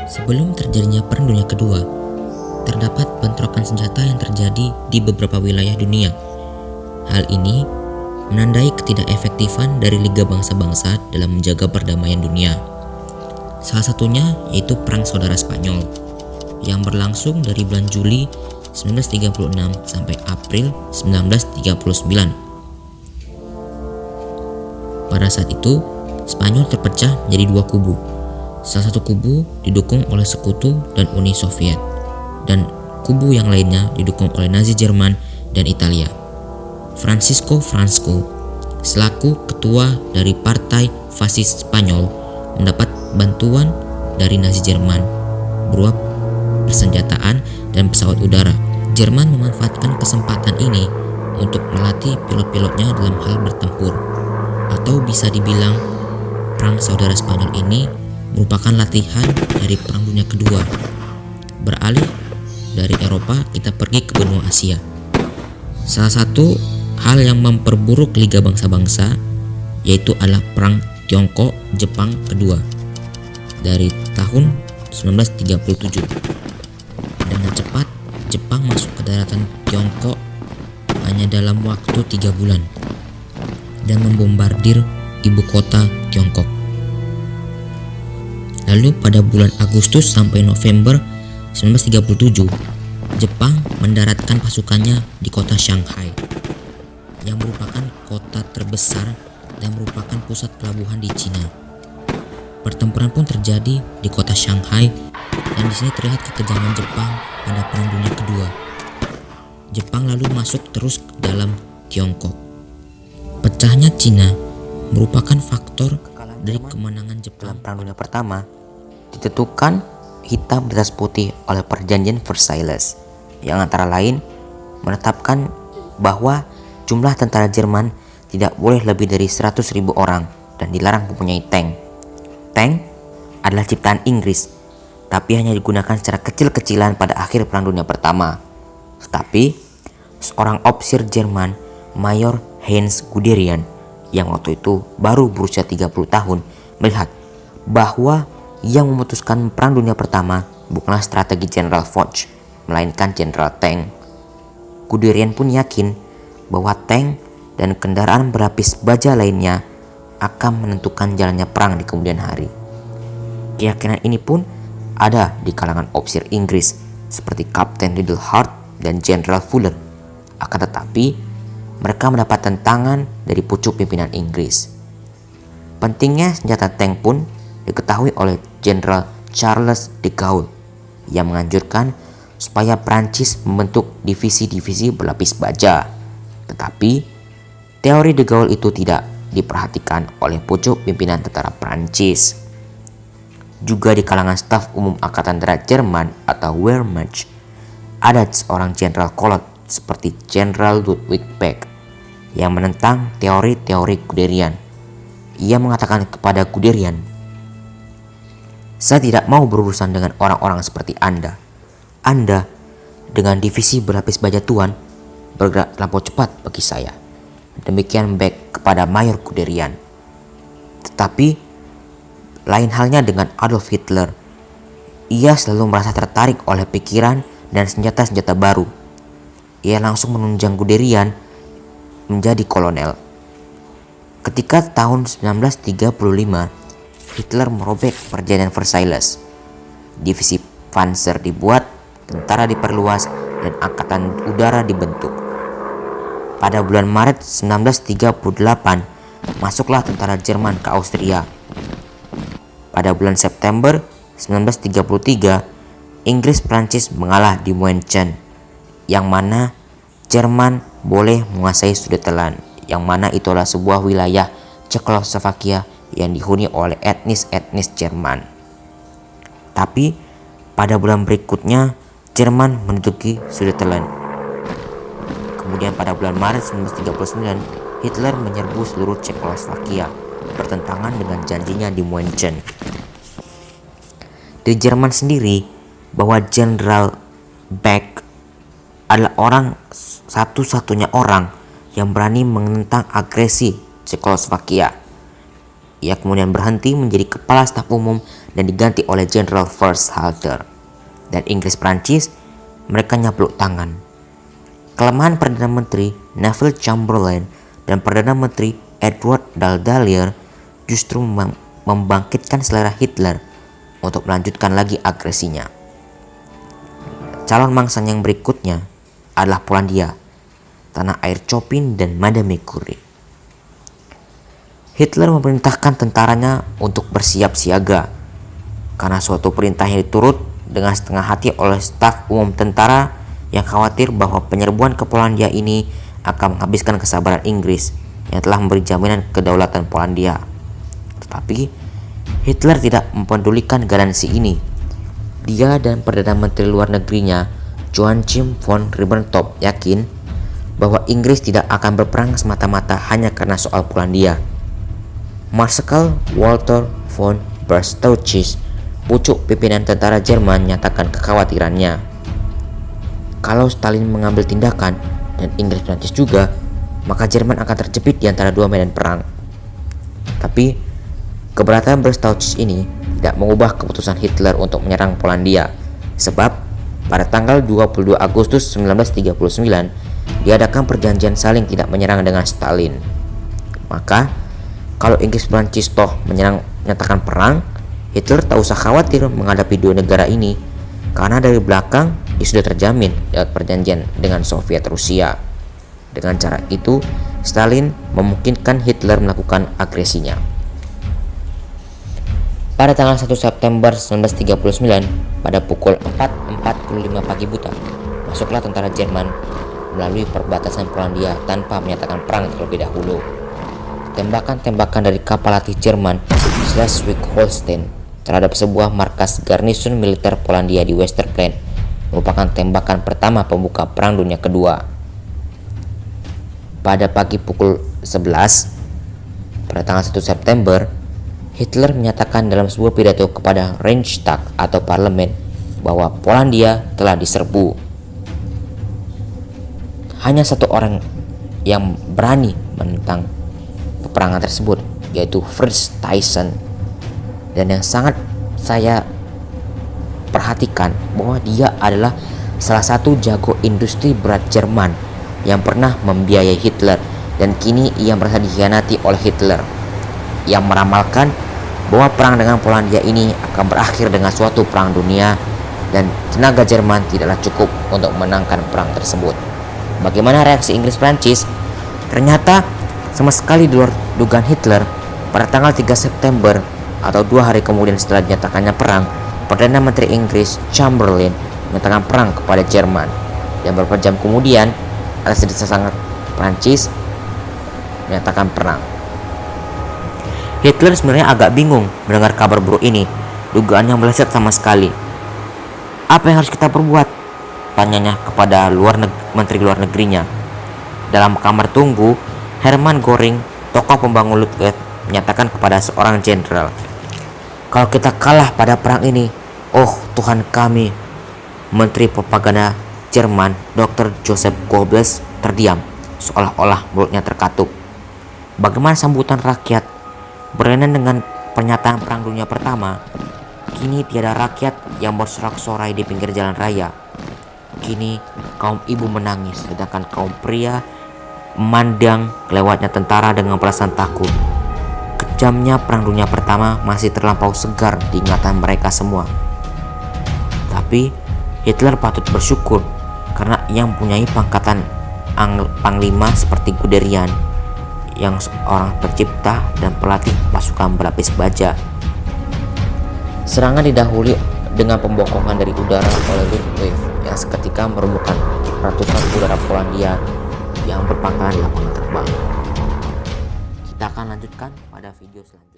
Sebelum terjadinya Perang Dunia Kedua, terdapat bentrokan senjata yang terjadi di beberapa wilayah dunia. Hal ini menandai ketidakefektifan dari Liga Bangsa-Bangsa dalam menjaga perdamaian dunia. Salah satunya yaitu Perang Saudara Spanyol yang berlangsung dari bulan Juli 1936 sampai April 1939. Pada saat itu, Spanyol terpecah menjadi dua kubu. Salah satu kubu didukung oleh Sekutu dan Uni Soviet, dan kubu yang lainnya didukung oleh Nazi Jerman dan Italia. Francisco Franco, selaku ketua dari Partai Fasis Spanyol, mendapat bantuan dari Nazi Jerman berupa persenjataan dan pesawat udara. Jerman memanfaatkan kesempatan ini untuk melatih pilot-pilotnya dalam hal bertempur, atau bisa dibilang Perang Saudara Spanyol ini merupakan latihan dari Perang Dunia Kedua. Beralih dari Eropa, kita pergi ke benua Asia. Salah satu hal yang memperburuk Liga Bangsa-Bangsa yaitu adalah Perang Tiongkok-Jepang Kedua dari tahun 1937. Dengan cepat, Jepang masuk ke daratan Tiongkok hanya dalam waktu 3 bulan dan membombardir ibu kota Tiongkok. Lalu pada bulan Agustus sampai November 1937, Jepang mendaratkan pasukannya di kota Shanghai, yang merupakan kota terbesar dan merupakan pusat pelabuhan di Cina. Pertempuran pun terjadi di kota Shanghai, dan di sini terlihat kekejaman Jepang pada Perang Dunia Kedua. Jepang lalu masuk terus ke dalam Tiongkok. Pecahnya Cina merupakan faktor dari kemenangan Jepang dalam Perang Dunia Pertama ditentukan hitam di atas putih oleh Perjanjian Versailles, yang antara lain menetapkan bahwa jumlah tentara Jerman tidak boleh lebih dari 100.000 orang dan dilarang mempunyai tank. Tank adalah ciptaan Inggris, tapi hanya digunakan secara kecil-kecilan pada akhir Perang Dunia Pertama. Tetapi seorang ofisir Jerman, Mayor Heinz Guderian, yang waktu itu baru berusia 30 tahun, melihat bahwa yang memutuskan Perang Dunia Pertama bukanlah strategi Jenderal Foch, melainkan Jenderal Tank. Guderian pun yakin bahwa tank dan kendaraan berlapis baja lainnya akan menentukan jalannya perang di kemudian hari. Keyakinan ini pun ada di kalangan ofisir Inggris seperti Kapten Liddell Hart dan Jenderal Fuller. Akan tetapi, mereka mendapat tentangan dari pucuk pimpinan Inggris. Pentingnya senjata tank pun diketahui oleh Jenderal Charles de Gaulle, yang menganjurkan supaya Prancis membentuk divisi-divisi berlapis baja. Tetapi teori de Gaulle itu tidak diperhatikan oleh pucuk pimpinan tentara Prancis. Juga di kalangan staf umum Angkatan Darat Jerman atau Wehrmacht, ada seorang jenderal kolot seperti Jenderal Ludwig Beck yang menentang teori-teori Guderian. Ia mengatakan kepada Guderian, "Saya tidak mau berurusan dengan orang-orang seperti Anda. Anda dengan divisi berlapis baja Tuan bergerak terlampau cepat bagi saya." Demikian Beck kepada Mayor Guderian. Tetapi lain halnya dengan Adolf Hitler. Ia selalu merasa tertarik oleh pikiran dan senjata-senjata baru. Ia langsung menunjang Guderian menjadi kolonel. Ketika tahun 1935, Hitler merobek Perjanjian Versailles. Divisi Panzer dibuat, tentara diperluas, dan angkatan udara dibentuk. Pada bulan Maret 1938, masuklah tentara Jerman ke Austria. Pada bulan September 1933, Inggris Prancis mengalah di München, yang mana Jerman boleh menguasai Sudetenland, yang mana itulah sebuah wilayah Cekoslovakia yang dihuni oleh etnis-etnis Jerman. Tapi pada bulan berikutnya Jerman menduduki Sudetenland. Kemudian pada bulan Maret 1939 Hitler menyerbu seluruh Cekoslovakia, bertentangan dengan janjinya di München. Di Jerman sendiri, bahwa Jenderal Beck adalah satu-satunya orang yang berani menentang agresi Cekoslovakia. Ia kemudian berhenti menjadi kepala staf umum dan diganti oleh Jenderal Verhalter. Dan Inggris-Prancis, mereka nyapluk tangan. Kelemahan Perdana Menteri Neville Chamberlain dan Perdana Menteri Edward Daladier justru membangkitkan selera Hitler untuk melanjutkan lagi agresinya. Calon mangsanya yang berikutnya adalah Polandia, tanah air Chopin dan Madame Curie. Hitler memerintahkan tentaranya untuk bersiap siaga karena suatu perintah yang diturut dengan setengah hati oleh staf umum tentara yang khawatir bahwa penyerbuan ke Polandia ini akan menghabiskan kesabaran Inggris yang telah memberi jaminan kedaulatan Polandia. Tetapi Hitler tidak mempedulikan garansi ini. Dia dan Perdana Menteri Luar Negerinya Joachim von Ribbentrop yakin bahwa Inggris tidak akan berperang semata-mata hanya karena soal Polandia. Marskal Walter von Berstauchis, pucuk pimpinan tentara Jerman, menyatakan kekhawatirannya. Kalau Stalin mengambil tindakan dan Inggris-Prancis juga, maka Jerman akan terjepit di antara dua medan perang. Tapi keberatan Berstauchis ini tidak mengubah keputusan Hitler untuk menyerang Polandia, sebab pada tanggal 22 Agustus 1939 diadakan perjanjian saling tidak menyerang dengan Stalin. Maka kalau Inggris-Prancis toh menyatakan perang, Hitler tak usah khawatir menghadapi dua negara ini, karena dari belakang dia sudah terjamin lewat perjanjian dengan Soviet Rusia. Dengan cara itu, Stalin memungkinkan Hitler melakukan agresinya. Pada tanggal 1 September 1939, pada pukul 4.45 pagi buta, masuklah tentara Jerman melalui perbatasan Polandia tanpa menyatakan perang terlebih dahulu. Tembakan-tembakan dari kapal latih Jerman Schleswig-Holstein terhadap sebuah markas garnison militer Polandia di Westerplatte merupakan tembakan pertama pembuka Perang Dunia Kedua. Pada pagi pukul 11, pada tanggal 1 September, Hitler menyatakan dalam sebuah pidato kepada Reichstag atau parlemen bahwa Polandia telah diserbu. Hanya satu orang yang berani menentang peperangan tersebut, yaitu Fritz Thyssen. Dan yang sangat saya perhatikan bahwa dia adalah salah satu jago industri berat Jerman yang pernah membiayai Hitler, dan kini ia merasa dikhianati oleh Hitler. Ia meramalkan bahwa perang dengan Polandia ini akan berakhir dengan suatu perang dunia dan tenaga Jerman tidaklah cukup untuk menangkan perang tersebut. Bagaimana reaksi Inggris-Prancis? Ternyata sama sekali di luar dugaan Hitler, pada tanggal 3 September atau 2 hari kemudian setelah dinyatakannya perang, Perdana Menteri Inggris Chamberlain menyatakan perang kepada Jerman. Dan beberapa jam kemudian, atas desakan Prancis menyatakan perang. Hitler sebenarnya agak bingung mendengar kabar buruk ini. Dugaannya meleset sama sekali. Apa yang harus kita perbuat? Tanyanya kepada Menteri Luar Negerinya. Dalam kamar tunggu, Hermann Göring, tokoh pembangun Luftwaffe, menyatakan kepada seorang jenderal, "Kalau kita kalah pada perang ini, oh Tuhan kami." Menteri Propaganda Jerman, Dr. Joseph Goebbels, terdiam, seolah-olah mulutnya terkatup. Bagaimana sambutan rakyat? Berlainan dengan pernyataan Perang Dunia Pertama, kini tiada rakyat yang bersorak-sorai di pinggir jalan raya. Kini kaum ibu menangis, sedangkan kaum pria memandang kelewatnya tentara dengan perasaan takut. Kejamnya Perang Dunia Pertama masih terlampau segar di ingatan mereka semua. Tapi Hitler patut bersyukur karena ia mempunyai pangkatan panglima seperti Guderian, yang seorang pencipta dan pelatih pasukan berlapis baja. Serangan didahului dengan pembokongan dari udara oleh Luftwaffe yang seketika merobohkan ratusan udara Polandia yang berpangkalan lapangan terbang. Kita akan lanjutkan pada video selanjutnya.